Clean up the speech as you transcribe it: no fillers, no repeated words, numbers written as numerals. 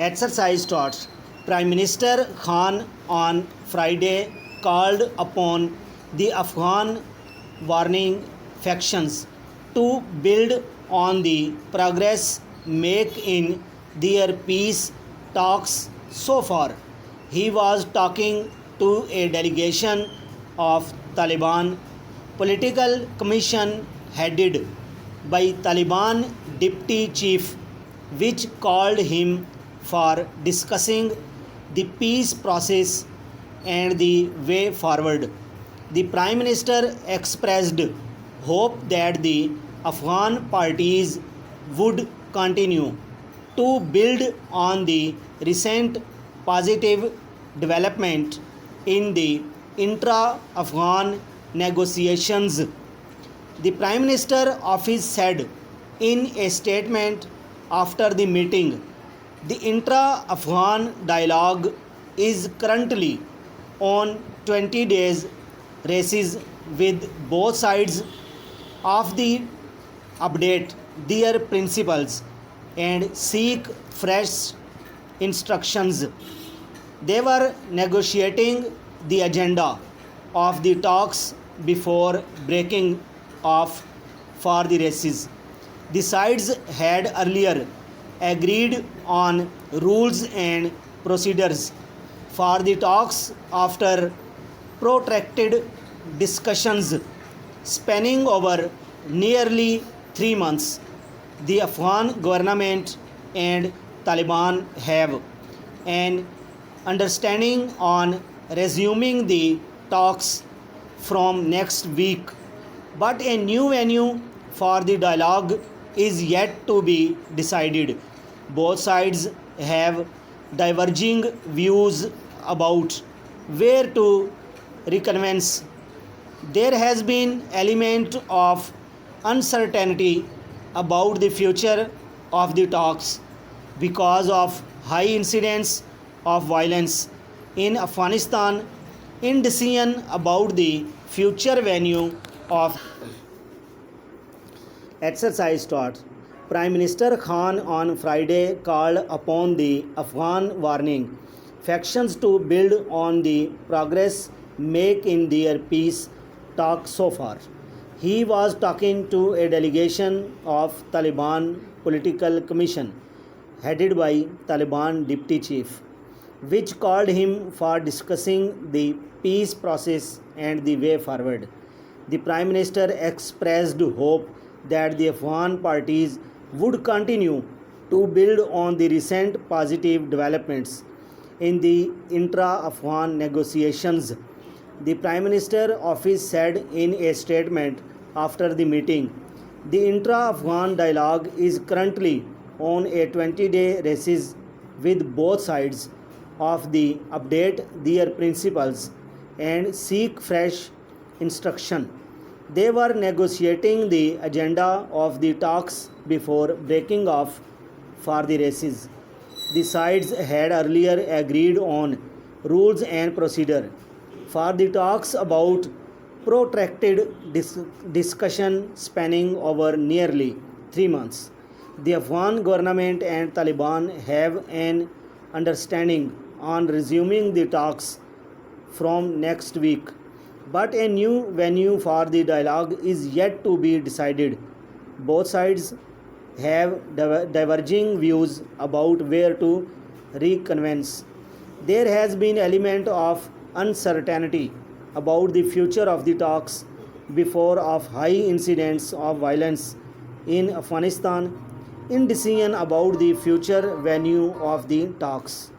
Exercise taught. Prime Minister Khan on Friday called upon the Afghan warring factions to build on the progress made in their peace talks so far. He was talking to a delegation of Taliban political commission headed by Taliban deputy chief, which called him for discussing the peace process and the way forward. The Prime Minister expressed hope that the Afghan parties would continue to build on the recent positive development in the intra Afghan negotiations. The Prime Minister office said in a statement after the meeting, the intra-Afghan dialogue is currently on 20 days races with both sides of the update their principles and seek fresh instructions. They were negotiating the agenda of the talks before breaking off for the races. The sides had earlier agreed on rules and procedures for the talks after protracted discussions spanning over nearly 3 months. The Afghan government and Taliban have an understanding on resuming the talks from next week, but a new venue for the dialogue is yet to be decided. Both sides have diverging views about where to reconvene. There has been element of uncertainty about the future of the talks because of high incidence of violence in Afghanistan. Indecision about the future venue of exercise taught. Prime Minister Khan on Friday called upon the Afghan warring factions to build on the progress made in their peace talks so far. He was talking to a delegation of Taliban political commission headed by Taliban deputy chief, which called him for discussing the peace process and the way forward. The Prime Minister expressed hope that the Afghan parties would continue to build on the recent positive developments in the intra-Afghan negotiations. The Prime Minister office said in a statement after the meeting, the intra-Afghan dialogue is currently on a 20-day races with both sides of the update their principles and seek fresh instruction. They were negotiating the agenda of the talks before breaking off for the races. The sides had earlier agreed on rules and procedure for the talks about protracted discussion spanning over nearly 3 months. The Afghan government and Taliban have an understanding on resuming the talks from next week, but a new venue for the dialogue is yet to be decided. Both sides have diverging views about where to reconvene. There has been element of uncertainty about the future of the talks before of high incidents of violence in Afghanistan. Indecision about the future venue of the talks.